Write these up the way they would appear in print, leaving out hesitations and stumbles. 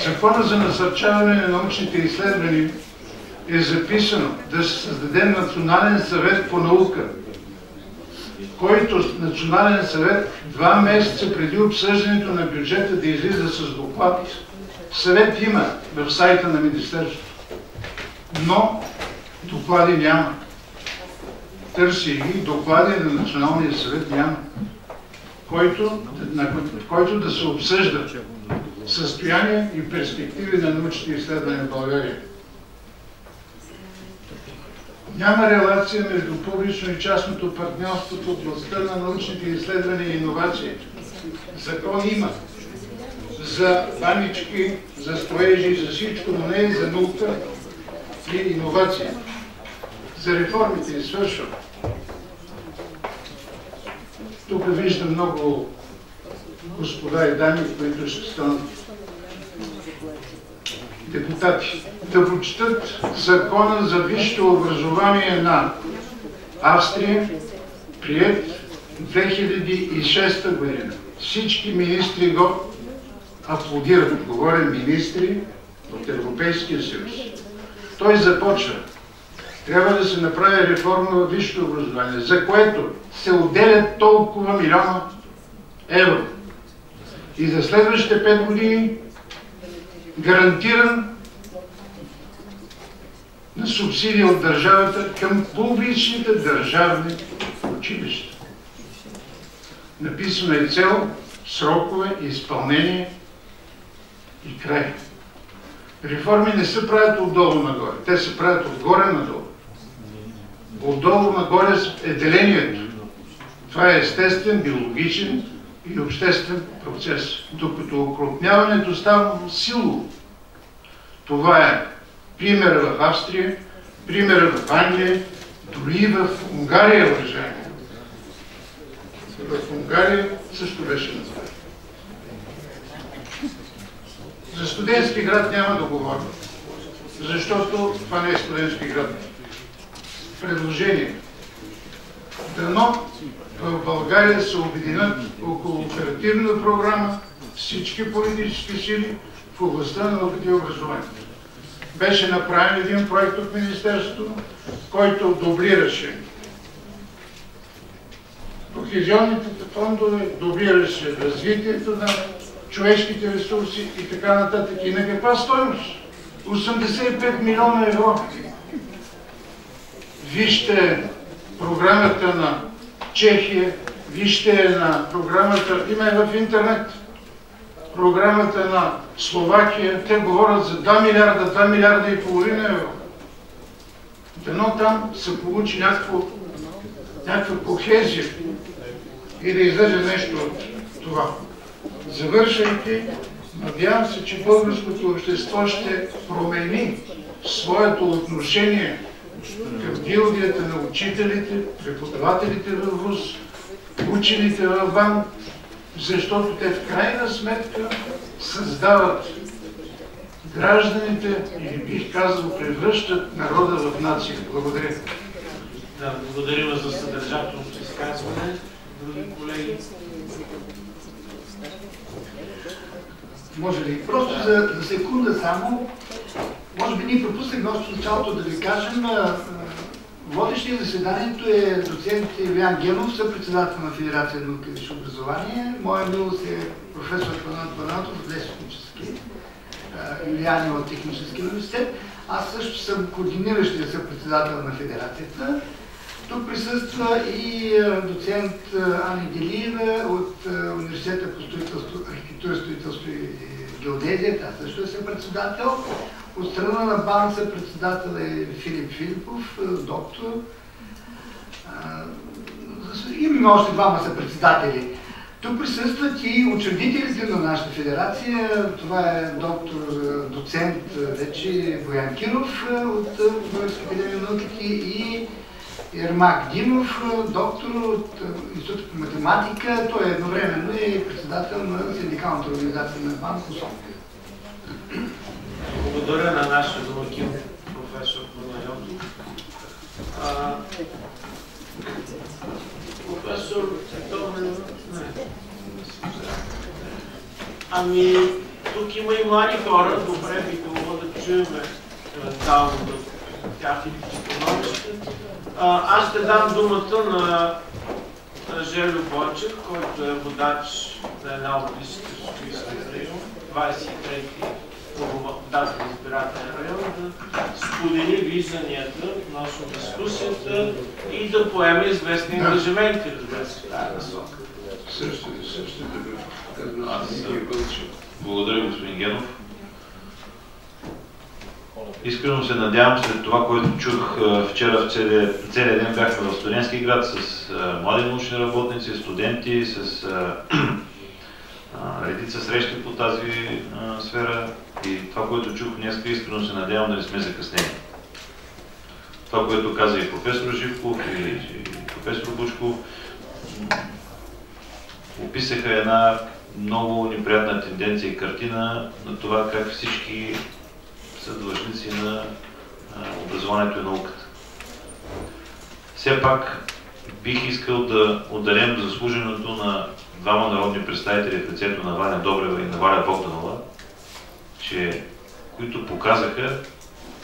Закона за насърчаване на научните изследвания е записано да се създаде Национален съвет по наука, който Национален съвет 2 месеца преди обсъждането на бюджета да излиза с доклад. Съвет има в сайта на Министерството, но доклади няма. Търси ги, доклади на Националния съвет няма, който да се обсъжда състояние и перспективи на научните изследвания в България. Няма релация между публично и частното партньорство в областта на научните изследвания и иновации. Закон има за банички, за строежи, за всичко, но не и за наука и иновации. За реформите и свършвам. Тук виждам много господа и дами, които ще станат депутати, да прочитат Закона за висшето образование на Австрия, приет 2006 година. Всички министри го аплодират. Говоря министри от Европейския съюз. Той започва. Трябва да се направи реформа във висшето образование, за което се отделят толкова милиона евро. И за следващите 5 години гарантиран на субсидия от държавата към публичните държавни училища. Написано е цел, срокове, изпълнение и край. Реформи не се правят отдолу нагоре, те се правят отгоре надолу. Отдолу нагоре е делението. Това е естествен, биологичен и обществен процес. Докато окрупняването става силово. Това е пример в Австрия, пример в Англия, дори и в Унгария, уважаеми. В Унгария също беше направено. За студентски град няма да говоря, защото това не е студентски град. Предложение. Дано в България се обединят около оперативна програма всички политически сили в областта на науката и образованието. Беше направен един проект от Министерството, който дублираше кохезионните фондове, дублираше развитието на човешките ресурси и така нататък. И на каква стойност? 85 милиона евро. Вижте програмата на Чехия, вижте на програмата, има и в интернет, програмата на Словакия, те говорят за 2 милиарда и половина евро. Дано там се получи някаква кохезия и да излезе нещо от това. Завършайки, надявам се, че българското общество ще промени своето отношение към гилдията на учителите, преподавателите в ВУЗ, учените в БАН, защото те в крайна сметка създават гражданите или бих казал превръщат народа в нация. Благодаря. Да, благодарим за съдържателното изказване. Други колеги? Може ли? Просто за секунда само, може би ние пропуснахме още в началото да ви кажем, водещия заседанието е доцент Илиян Генов, съпредседател на Федерация наука и висше образование. Моя милост е професор Панатов от Лесотехнически, Илиян е от Технически университет. Аз също съм координиращия съпредседател на Федерацията. Тук присъства и доцент Ани Делиева от Университета по строителство, архитектура, строителство и геодезия. Тя също е съпредседател. От страна на БАН съпредседател е Филип Филипов, доктор. Имаме още 2 съпредседатели. Тук присъстват и учредителите на нашата федерация. Това е доцент вече Боян Киров от Българска академия на науките и Ермак Димов, доктор от Института по математика. Той едновременно е председател на синдикалната организация на БАН КОСОМ. Благодаря на нашия домакин, професор Панайотов. Професор Томен, ами тук има и млади хора, добре би било да чуем евентуално тяхните становища. Аз ще дам думата на Желю Бойчев, който е водач на една от листите в Софийския район, 23-ти даден избирателен район, да сподели вижданията относно дискусията и да поеме известни ангажименти, разбира се, в тази насока. Благодаря, господин Генов. Искрено се надявам след това, което чух вчера, в целия ден бяхме в Студентски град с млади научни работници, студенти, с редица срещи по тази сфера и това, което чух днес, искрено се надявам да не сме закъснени. Това, което каза и професор Живков и професор Бучков, описаха една много неприятна тенденция и картина на това как всички са длъжници на образованието и науката. Все пак бих искал да отдадем заслуженото на двама народни представители в лицето на Ваня Добрева и на Валя Богданова, които показаха,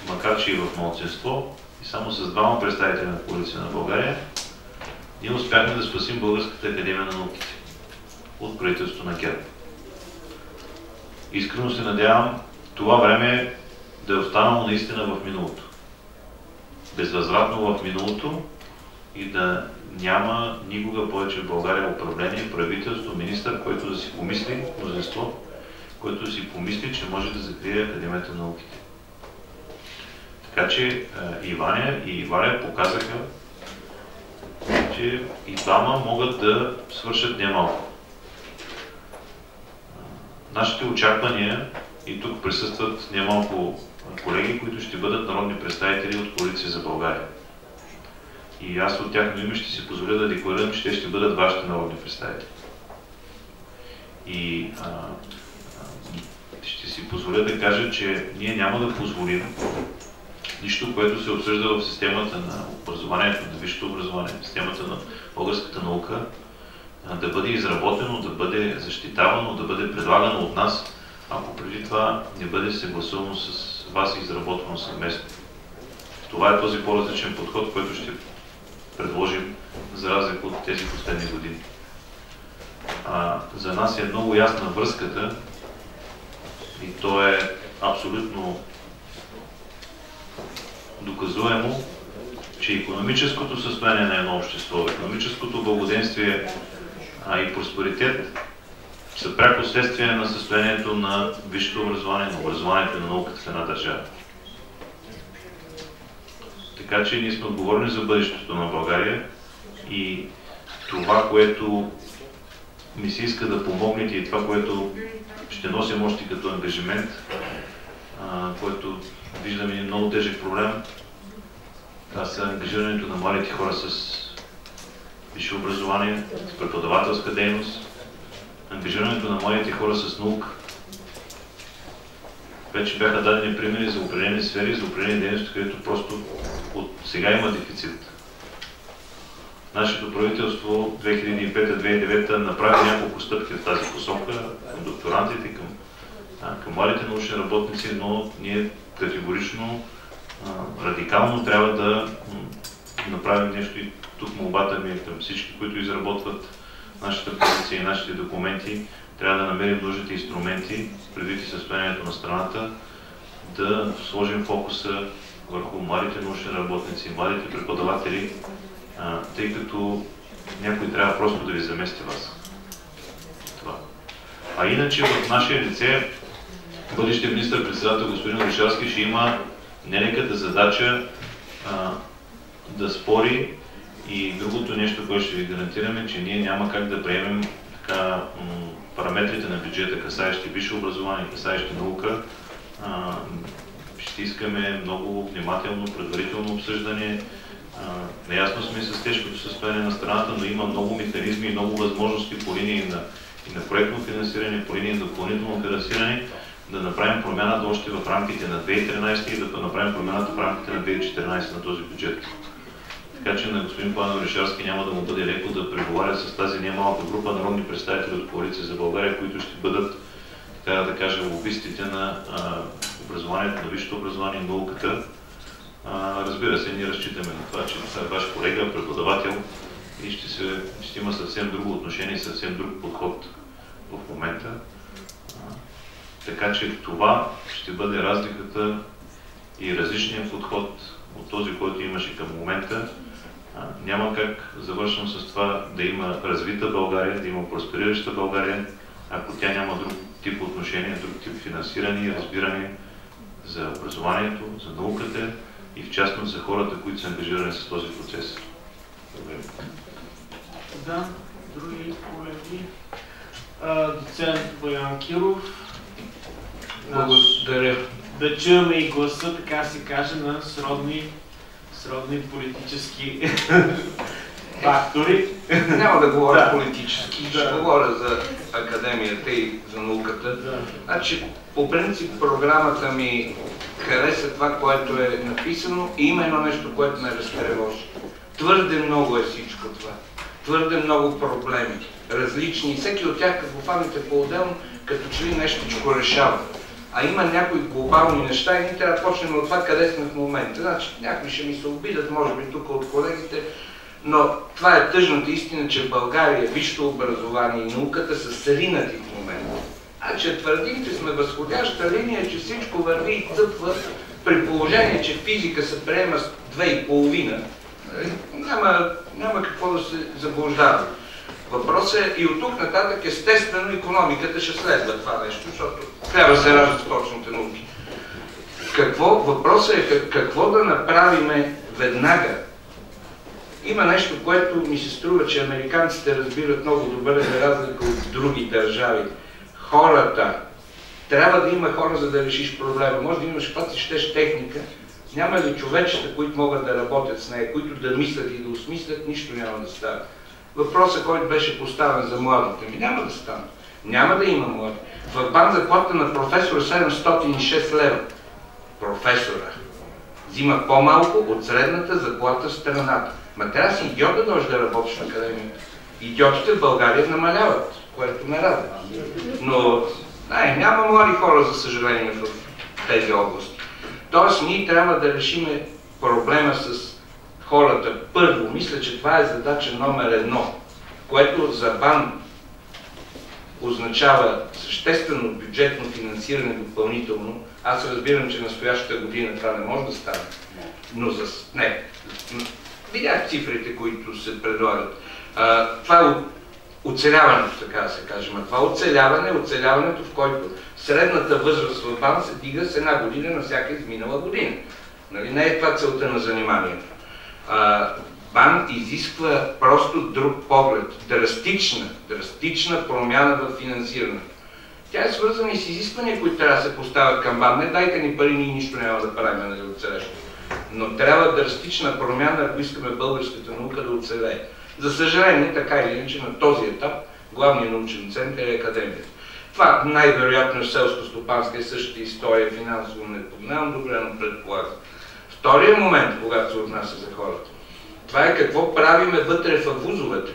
макар че и в малцинство, и само с двама представители на Коалиция на България, ние успяхме да спасим Българската академия на науките от правителството на ГЕРБ. Искрено се надявам това време да е останало наистина в миналото. Безвъзвратно в миналото и да няма никога повече в България управление, правителство, министър, който да си помисли, мнозинство, който да си помисли, че може да закрие Академията на науките. Така че и Ваня, и Валя показаха, че и двама могат да свършат немалко. Нашите очаквания, и тук присъстват немалко колеги, които ще бъдат народни представители от Коалиция за България. И аз от тяхно име ще си позволя да декларирам, че те ще бъдат вашите народни представители. И ще си позволя да кажа, че ние няма да позволим нищо, което се обсъжда в системата на образованието, на висшето образование, в системата на българската наука, да бъде изработено, да бъде защитавано, да бъде предлагано от нас, ако преди това не бъде съгласувано с вас и изработвано съвместно. Това е този по-различен подход, който ще предложим за разлика от тези последни години. За нас е много ясна връзката и то е абсолютно доказуемо, че икономическото състояние на едно общество, икономическото благоденствие и просперитет са пряко следствие на състоянието на висшето образование, на образованието и на науката в една държава. Така че ние сме отговорни за бъдещето на България и това, което ми се иска да помогнете и това, което ще носим още като ангажимент, който виждаме един много тежък проблем, това са ангажирането на младите хора с висше образование, с преподавателска дейност, ангажирането на младите хора с наука. Вече бяха дадени примери за определени сфери, за определени дейности, където просто от сега има дефицит. Нашето правителство 2005-2009 направи няколко стъпки в тази посока, към докторантите, към младите научни работници, но ние категорично, радикално трябва да направим нещо и тук молбата ми е към всички, които изработват нашата позиция и нашите документи, трябва да намерим нужните инструменти, предвид и състоянието на страната, да сложим фокуса върху младите научни работници, младите преподаватели, тъй като някой трябва просто да ви замести вас. Това. А иначе в нашия лице бъдещия министър-председател господин Орешарски ще има нелеката задача да спори и другото нещо, което ще ви гарантираме, че ние няма как да приемем параметрите на бюджета, касаещи висше образование, касаещи наука. Ще искаме много внимателно, предварително обсъждане. Наясно сме с тежкото състояние на страната, но има много механизми и много възможности по линии на проектно финансиране, по линии на допълнително финансиране, да направим промяната още в рамките на 2013 и да направим промяната в рамките на 2014 на този бюджет. Така че на господин Пламен Орешарски няма да му бъде леко да преговаря с тази немалка група народни представители от Коалиция за България, които ще бъдат трябва да кажа, лобистите на образованието, на висшето образование и науката. Разбира се, ние разчитаме на това, че това е ваш колега, преподавател и ще има съвсем друго отношение, съвсем друг подход в момента. Така че това ще бъде разликата и различният подход от този, който имаше към момента. Няма как, завършвам с това, да има развита България, да има просперираща България, ако тя няма друг тип отношение, друг тип финансиране и разбиране за образованието, за науката и в частност за хората, които са ангажирани с този процес. Да, други колеги. Доцент Боян Киров. Благодаря. Да чуем и гласа, така се каже, на сродни политически фактори. Няма да говоря политически, ще говоря за академията и за науката. Значи, по принцип, програмата ми хареса това, което е написано и има едно нещо, което ме разтревожи. Твърде много е всичко това. Твърде много проблеми. Различни. Всеки от тях, като фаните по-отделно, като че ли нещичко решава. А има някои глобални неща и ние трябва да почнем от това, къде сме в момента. Значи, някои ще ми се обидят, може би тук от колегите, но това е тъжната истина, че в България висшето образование и науката са сринати в момента. Значи твърдим, че сме възходяща линия, че всичко върви и цъпва, при положение, че физика се приема с 2,5. Няма какво да се заблуждава. Въпросът е и от тук нататък естествено икономиката ще следва това нещо, защото трябва да се раждат точните науки. Въпросът е какво да направиме веднага. Има нещо, което ми се струва, че американците разбират много добре, за разлика от други държави. Хората. Трябва да има хора, за да решиш проблема. Може да имаш път и щеш техника. Няма ли човечета, които могат да работят с нея, които да мислят и да осмислят, нищо няма да става. Въпросът, който беше поставен за младите ми, няма да стане. Няма да има млади. В БАН заплата на професора 706 лева. Професора. Взима по-малко от средната заплата в страната. Ма трябва да си идиот да дойдеш да работиш в академията. Идиотите в България намаляват, което ме радва. Но няма млади хора, за съжаление, в тези области. Тоест, ние трябва да решим проблема с хората. Първо, мисля, че това е задача номер 1, което за БАН означава съществено бюджетно финансиране допълнително. Аз разбирам, че настоящата година това не може да стане. Но видях цифрите, които се предлагат. Това е оцеляването, така да се каже. Това оцеляването, в който средната възраст в БАН се дига с една година на всяка изминала година. Нали? Не е това целта на заниманието. БАН изисква просто друг поглед. Драстична промяна в финансирането. Тя е свързана и с изисквания, които трябва да се поставят към БАН. Не дайте ни пари, ние нищо няма да правим, нали, оцелещо. Но трябва драстична промяна, ако искаме българската наука да оцелее. За съжаление, така или иначе, на този етап главният научен център е академията. Това най-вероятно е селско-стопанска и същата история, финансово не познавам добре, но предполагам. Втория момент, когато се отнася за хората, това е какво правиме вътре в вузовете.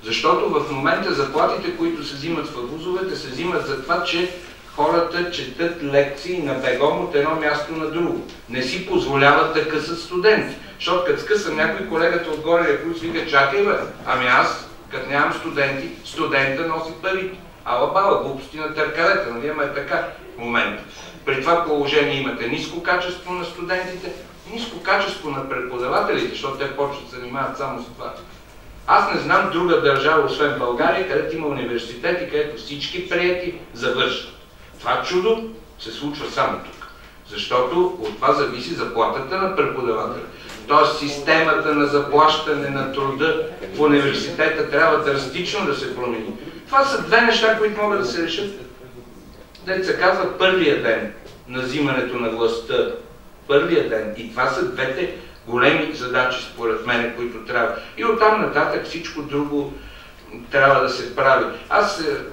Защото в момента заплатите, които се взимат в вузовете, се взимат за това, че хората четат лекции на бегом от едно място на друго. Не си позволяват да късат студенти. Защото като скъсам някой, колегата отгоре, който си вика, чакай бе, ами аз, като нямам студенти, студента носи парите. Ала баба, глупости на търкалета, нали, ама е така в момента. При това положение имате ниско качество на студентите, ниско качество на преподавателите, защото те почват да се занимават само с това. Аз не знам друга държава, освен България, където има университети, където всички приети завършват. Това чудо се случва само тук. Защото от това зависи заплатата на преподавателя. Тоест системата на заплащане на труда в университета трябва драстично да се промени. Това са две неща, които могат да се решат. Дето се казва първия ден на взимането на властта. Първия ден. И това са двете големи задачи, според мен, които трябва. И оттам нататък всичко друго трябва да се прави.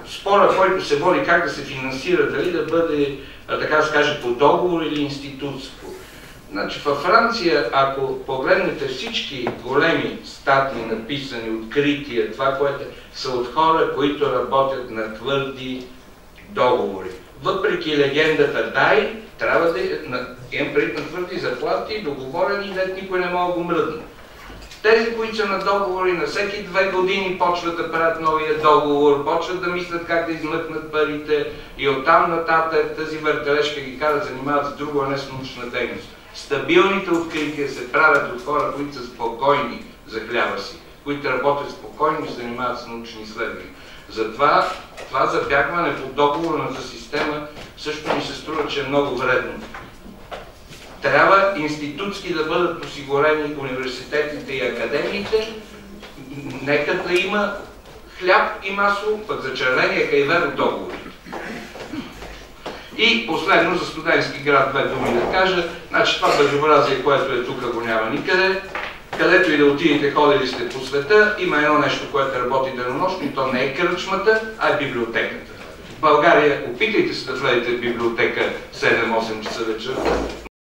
Спора, който се води как да се финансира, дали да бъде, така да се каже, по договор или институтско. Значи във Франция, ако погледнете всички големи статии, написани, открития, това, което са от хора, които работят на твърди договори. Въпреки легендата дай, трябва да имам предвид на твърди заплати, договорени, и никой не може да го мръдне. Тези, които са на договори, на всеки 2 години почват да правят новия договор, почват да мислят как да измъкнат парите и оттам нататък тази въртележка ги кара да занимават с друго, а не с научна дейност. Стабилните открития се правят от хора, които са спокойни за хляба си, които работят спокойно и се занимават с научни изследвания. Затова това забягване по договорната система също ми се струва, че е много вредно. Трябва институтски да бъдат осигурени университетите и академиите, нека да има хляб и масло, пък за червения хайвер от договори. И последно за студентски град 2 думи да кажа, значи това безобразие, което е тук, го няма никъде. Където и да отидете, ходили сте по света, има едно нещо, което работи денонощно и то не е кръчмата, а е библиотеката. В България опитайте се да влезете в библиотека 7-8 часа вечерта,